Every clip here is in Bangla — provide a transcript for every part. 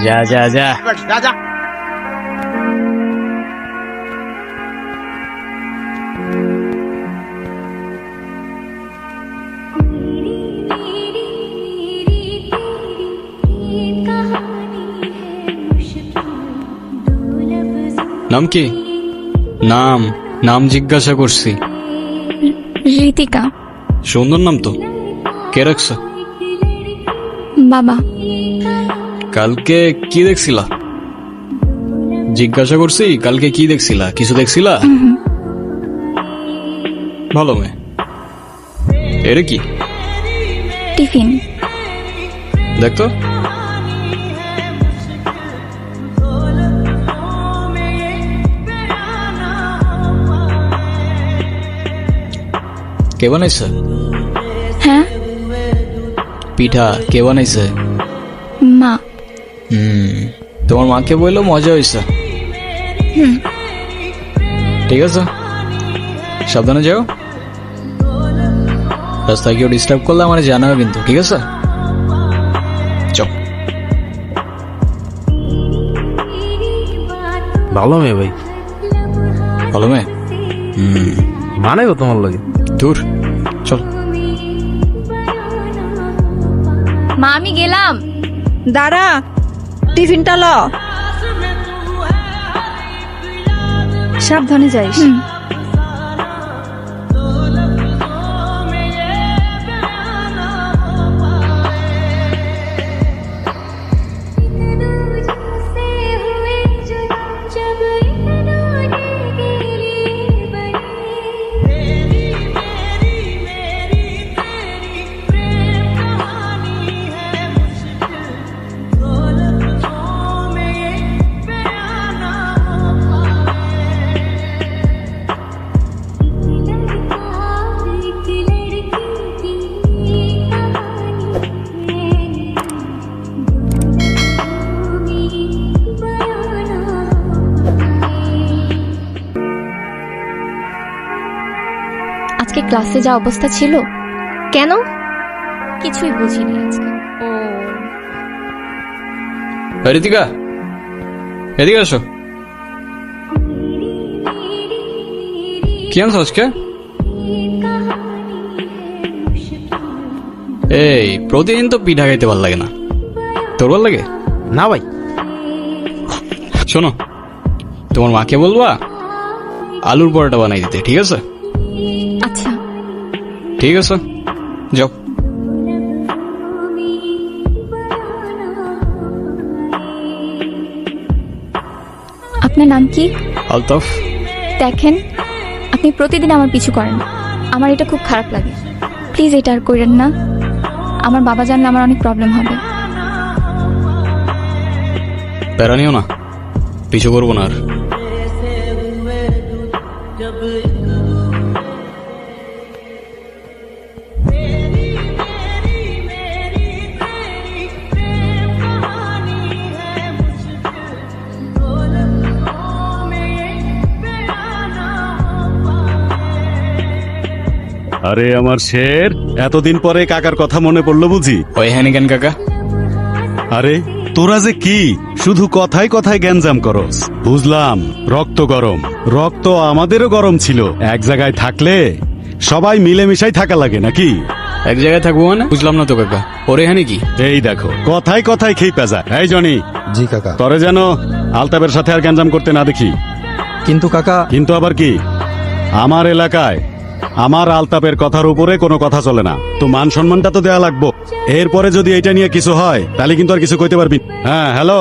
যা যা যা। যা যা। নাম কি? নাম নাম জিজ্ঞাসা করছি। ঋতিকা। সুন্দর নাম তো, কে রাখছ? বাবা। কালকে কি দেখছিলা? জিজ্ঞাসা করছি কালকে কি দেখছিলা, কিছু দেখছিলা? ভালো মেয়ে। এর কি? টিফিন। দেখতো। কে বানাইছে? হ্যাঁ, পিঠা কে বানাইছে? মা। তোমার মাকে বললো মজা হয়েছে। ঠিক আছে, সাবধানে যাও। রাস্তায় কেউ ডিস্টার্ব করলে আমার জানাবে কিন্তু, ঠিক আছে? চল। ভালো মেয়ে ভাই। ভালো মেয়ে? মানে গো তোমার লাগে। দূর, চল। মা আমি গেলাম। দাঁড়া, টিফিনটা ল। সাবধানে যাইস। আজকে ক্লাসে যা অবস্থা ছিল। কেন? কিছুই বুঝিনি আজকে। ঋতিকা, এদিকে আসো। কি আনছো আজকে? এই প্রতিদিন তো পিঠা খাইতে ভালো লাগে না, তোর ভালো লাগে? না ভাই। শোনো, তোমার মাকে বলবা আলুর পরোটা বানাই দিতে, ঠিক আছে? আচ্ছা। ঠিক আছে, যাও। আপনার নাম কি? আলতাফ। দেখেন, আপনি প্রতিদিন আমার পিছু করেন, আমার এটা খুব খারাপ লাগে। প্লিজ এটা আর করেন না, আমার বাবা জানলে আমার অনেক প্রবলেম হবে। প্যারা নিও না, পিছু করবো না আর। আরে আমার শের, এতদিন পরে কাকার কথা মনে পড়লো বুঝি? ওই হ্যানিকেন কাকা। আরে তোরা যে কি শুধু কথায় কথায় গ্যাঞ্জাম করস। বুঝলাম রক্ত গরম, রক্ত আমাদেরও গরম ছিল। এক জায়গায় থাকলে সবাই মিলেমিশাই থাকা লাগে নাকি? এক জায়গায় থাকবো মানে বুঝলাম না তো কাকা। ওরে হ্যানি কি? এই দেখো কথায় কথায় খেয়ে পেঁজা। এই জনি, জি কাকা। তরে যেন আলতাপের সাথে আর গ্যাঞ্জাম করতে না দেখি। কিন্তু কাকা। কিন্তু আবার কি? আমার এলাকায় আমার আলতাপের কথার উপরে কোনো কথা চলে না। তো মান সম্মানটা তো দেয়া লাগবো। এরপরে যদি এটা নিয়ে কিছু হয় তাহলে কিন্তু আর কিছু কইতে পারবি। হ্যাঁ হ্যালো,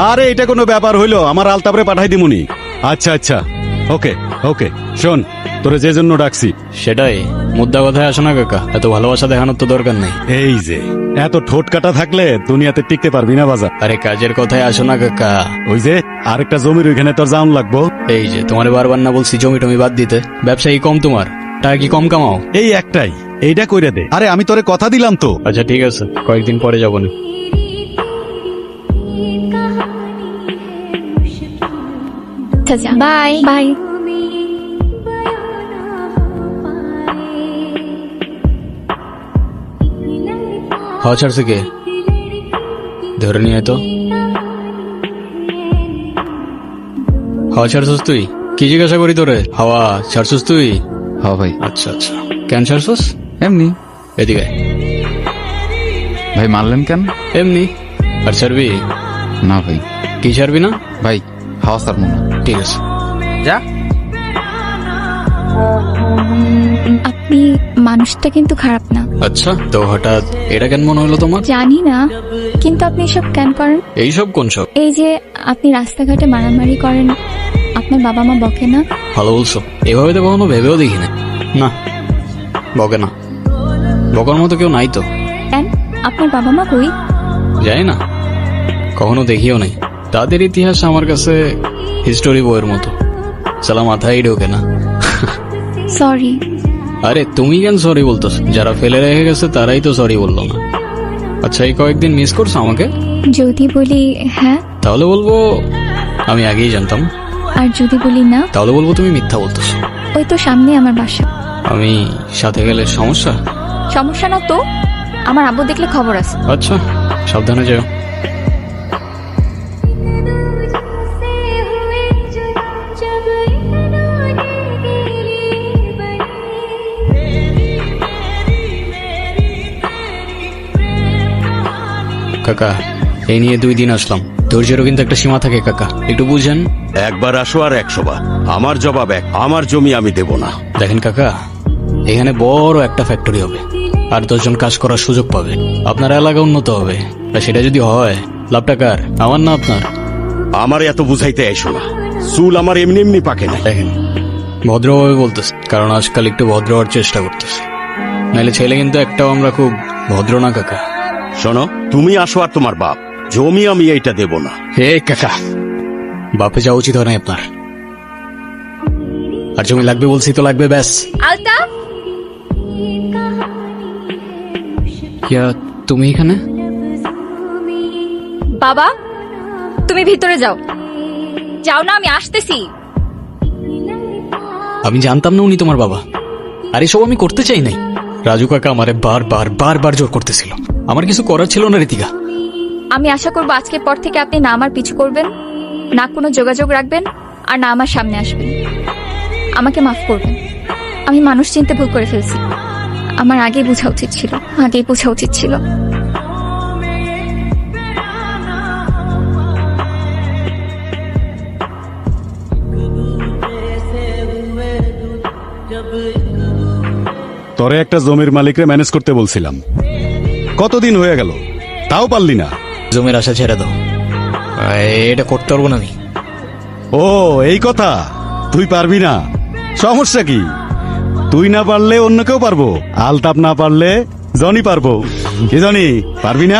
আরে এটা কোনো ব্যাপার হইলো? আমার আলতাপরে পাঠাই দিমুনি। আচ্ছা আচ্ছা, ওকে ওকে। শোন, তোরে যে জন্য ডাকছি। সেটাই, মুদ্রা কথায় আসো না কাকা, এত ভালোবাসা দেখানোর তো দরকার নেই। এই যে এত ঠোঁট কাটা থাকলে দুনিয়াতে টিকতে পারবি না বাজার। আরে কাজের কথায় আসো না কাকা। ওই যে আরেকটা জমির ওইখানে তোর জাউন লাগবো। এই যে তোমার বারবার না বলছি জমি টমি বাদ দিতে, ব্যবসায়ী কম তোমার, টাকা কি কম কামাও? এই একটাই, এইটা কইরা দে। আরে আমি তোরে কথা দিলাম তো। আচ্ছা ঠিক আছে, কয়েকদিন পরে যাবো না। আচ্ছা বাই বাই। হাওয়া ছাড়ছে কে? ধরে নিয়ে আয় তো। হাওয়া ছাড়ছস তুই? কি জিজ্ঞাসা করি তোরে? হাওয়া ছাড়ছস তুই? হ্যাঁ ভাই, আচ্ছা আচ্ছা, কেন ছাড়ছস? এমনি। এদিকে ভাই মারলেন কেন? এমনি। আর ছাড়বি? না ভাই। কি ছাড়বি না? ভাই হাওয়া স্যার মনে। ঠিক আছে, যা। আপনি মানুষটা কিন্তু খারাপ না। আচ্ছা তো হঠাৎ এটা কেন মনে হলো তোমার? জানি না, কিন্তু আপনি এসব কেন করেন? এইসব কোন সব? এই যে আপনি রাস্তাঘাটে মারামারি করেন, আপনার বাবা মা বকে না? ভালো বলছো, এভাবে তো কখনো ভেবেও দেখি না। না, বকে না, বকার মতো কেউ নাই তো। কেন, আপনার বাবা মা কই? জানি না, কখনো দেখিও নাই। তাদের ইতিহাস আমার কাছে হিস্টোরি বইয়ের মতো, সালা মাথায় ঢোকে না। সরি। আরে তুমি কেন সরি বলতেছ? যারা ফেলে রেখে গেছে তারাই তো সরি বললো না। আচ্ছা এই কয়েকদিন মিস করছো আমাকে? যদি বলি হ্যাঁ, তাহলে বলবো আমি আগেই জানতাম। আর যদি বলি না, তাহলে বলবো তুমি মিথ্যা বলতেছো। ওই তো সামনে আমার বাসা। আমি সাথে গেলে সমস্যা? সমস্যা না তো, আমার আব্বু দেখলে খবর আছে। আচ্ছা সাবধানে যাও। কাকা এই নিয়ে 2 দিন আসলাম, ধৈর্যেরও কিন্তু একটা সীমা থাকে কাকা, একটু বুঝেন। একবার আসো আর 100 বার। আমার জবাব এক, আমার জমি আমি দেব না। দেখেন কাকা, এখানে বড় একটা ফ্যাক্টরি হবে, আর 10 জন কাজ করার সুযোগ পাবে, আপনার এলাকা উন্নত হবে। আর সেটা যদি হয়, লাভটা কার? আমার না আপনার? আমার এত বুঝাইতে আইসো না, চুল আমার এমনি এমনি পাকে না। দেখেন ভদ্রভাবে বলতেছি, কারণ আজকাল একটু ভদ্র হওয়ার চেষ্টা করতেছি, নাহলে ছেলে কিন্তু একটাও আমরা খুব ভদ্র না কাকা। শোনো, তুমি আসো আর তোমার বাপ, জমি আমি এইটা দেব না। হে কাকা, বাপে যাওয়া উচিত হয় না আপনার। আর জমি লাগবে বলছি তো লাগবে, ব্যাস। আলতা, কিয়া তুমি এখানে? বাবা তুমি ভিতরে যাও। যাও না, আমি আসতেছি। আমি জানতাম না উনি তোমার বাবা, আর এসব আমি করতে চাই নাই। রাজু কাকা আমারে বারবার জোর করতেছিল, আমার কিছু করার ছিল না ঋতিকা। আমি আশা করবো আজকের পর থেকে আপনি না আমার পিছু করবেন, না কোনো যোগাযোগ রাখবেন, আর না আমার সামনে আসবেন। আমাকে মাফ করবেন, আমি মানুষ চিনতে ভুল করে ফেলছি। আমার আগেই বোঝা উচিত ছিল। তোরে একটা জমির মালিকরে ম্যানেজ করতে বলছিলাম, কতদিন হয়ে গেল, তাও পারলি না। জমির আশা ছেড়ে দাও, এটা করতে পারবো না আমি। ও এই কথা, তুই পারবি না? সমস্যা কি? তুই না পারলে অন্য কেউ পারবো, আলতাপ না পারলে জনি পারবো। কি জনি, পারবি না?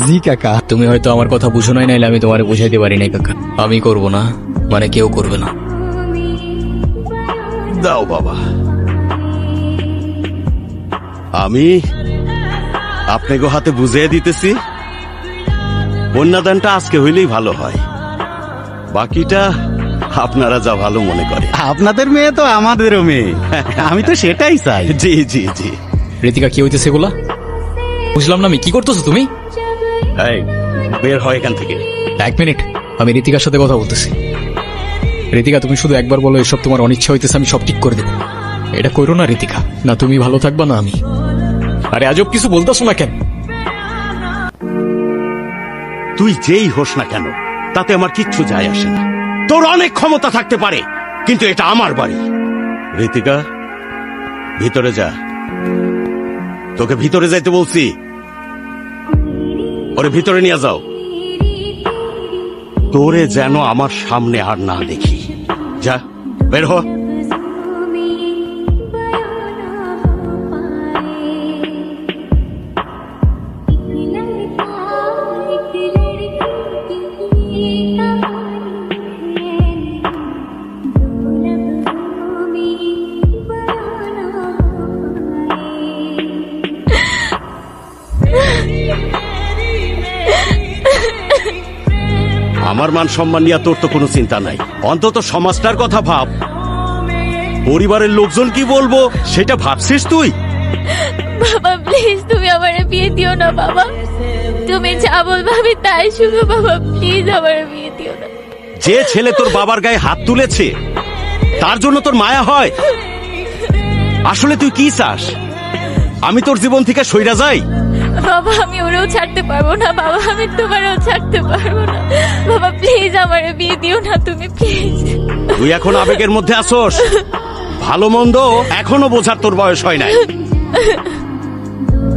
জি কাকা। তুমি হয়তো আমার কথা বুঝো নাই, নাইলে আমি তোমারে বুঝাইতে পারি নাই কাকা। আমি করব না, মানে কেউ করবে না। দাও বাবা, আমি আপনাকে হাতে বুঝিয়ে দিতেছি। কন্যাদানটা আজকে হইলেই ভালো হয়, বাকিটা আপনারা যা ভালো মনে করে। আপনাদের মেয়ে তো আমাদেরও মেয়ে, আমি তো সেটাই চাই। জি জি জি। ঋতিকা কি হইতেছে এগুলা? বুঝলাম না আমি, কি করতেছো তুমি? এই, বের হয় এখান থেকে। 1 মিনিট, আমি ঋতিকার সাথে কথা বলতেছি। ঋতিকা তুমি শুধু একবার বলো এসব তোমার অনিচ্ছা হইতেছে, আমি সব ঠিক করে দেবো। এটা করো না ঋতিকা, না তুমি ভালো থাকবা না আমি। আরে আজব কিছু বলতেছো না কেন? তুই যেই হোস না কেন, তাতে আমার কিচ্ছু যায় আসে না। তোর অনেক ক্ষমতা থাকতে পারে, কিন্তু এটা আমার বাড়ি। ঋতিকা, ভিতরে যা। তোকে ভিতরে যাইতে বলছি, ওরে ভিতরে নিয়ে যাও। তোরে যেন আমার সামনে আর না দেখি। যা, বের হ। আমার মান সম্মান নিয়ে তোর তো কোনো চিন্তা নাই, অন্তত সমাজটার কথা ভাব। পরিবারের লোকজন কি বলবো সেটা ভাবছিস তুই? বাবা প্লিজ, তুমি আমার বিয়ে দিও না বাবা, তুমি যা বলবে আমি তাই শুনবো বাবা, প্লিজ আমার বিয়ে দিও না। যে ছেলে তোর বাবার গায়ে হাত তুলেছে তার জন্য তোর মায়া হয়? আসলে তুই কি চাস? আমি তোর জীবন থেকে সইরা যাই? বাবা আমি ওরেও ছাড়তে পারবো না বাবা, আমি তোমারও ছাড়তে পারবো না বাবা, প্লিজ আমার বিয়ে দিও না তুমি, প্লিজ। তুই এখন আবেগের মধ্যে আসোস, ভালো মন্দ এখনো বোঝার তোর বয়স হয় নাই।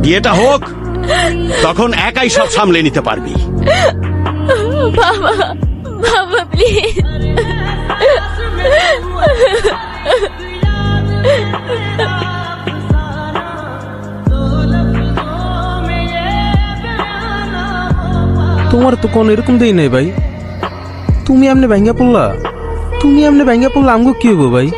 বিয়েটা হোক, তখন একাই সব সামলে নিতে পারবি। বাবা বাবা প্লিজ। তোমার তো কোন এরকম দেই নাই ভাই। তুমি এমনি ভাঙ্গা পড়লা, আমগো কি হইব ভাই?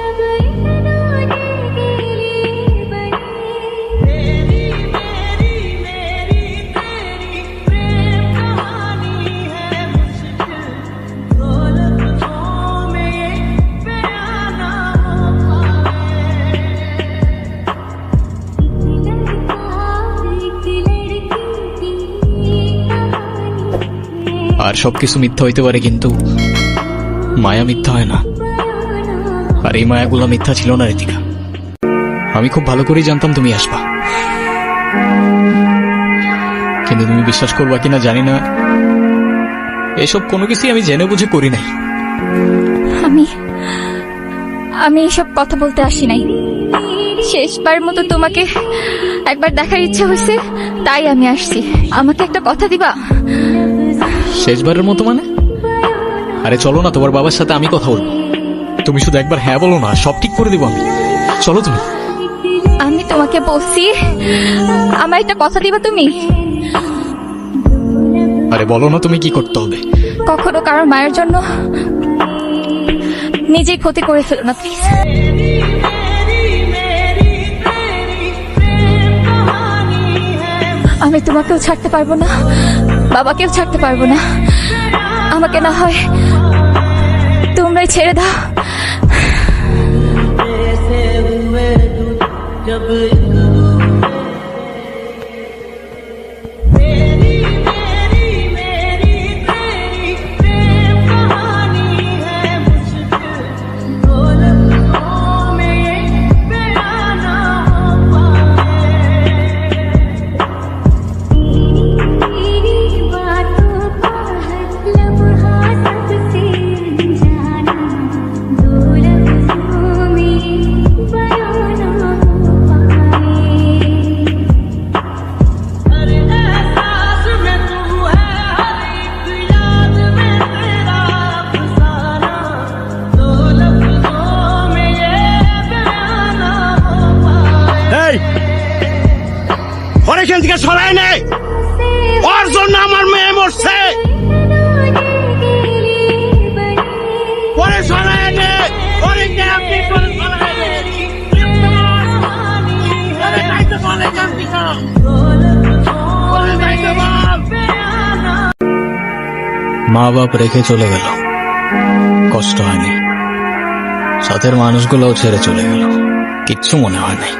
আর সবকিছু মিথ্যা হইতে পারে, কিন্তু মায়া মিথ্যা হয় না। আর এই মায়াগুলো মিথ্যা ছিল না ঋতিকা। আমি খুব ভালো করেই জানতাম তুমি আসবা, কিন্তু তুমি বিশ্বাস করবা কিনা জানি না, এসব কোনো কিছুই আমি জেনে বুঝে করি নাই। আমি এসব কথা বলতে আসি নাই, শেষবার মতো তোমাকে একবার দেখার ইচ্ছা হয়েছে তাই আমি আসছি। আমাকে একটা কথা দিবা? শেষবারের মতো মানে? আরে চলো না, তোমার বাবার সাথে আমি কথা বলবো। তুমি শুধু একবার হ্যাঁ বলো না, সব ঠিক করে দেবো আমি। চলো তুমি। আমি তোমাকে বলছি, আমার একটা কথা দিবা তুমি? আরে বলো না তুমি কি করতে হবে। কখনো কারোর মায়ের জন্য নিজেই ক্ষতি করে ফেলো না প্লিজ। আমি তোমাকেও ছাড়তে পারবো না, বাবাকেও ছাড়তে পারবো না। আমাকে না হয় তোমরাই ছেড়ে দাও। এখান থেকে সরাই নেই, ওর জন্য আমার মেয়ে মরছে। পরে সরাই নে, পরে কে আপনি পরে সরাই নে। পরে যাইতে বলে জানতি না, পরে যাইতে বল। মা বাপ রেখে চলে গেল, কষ্ট হয়নি। সাথের মানুষগুলোও ছেড়ে চলে গেল, কিচ্ছু মনে হয় নাই।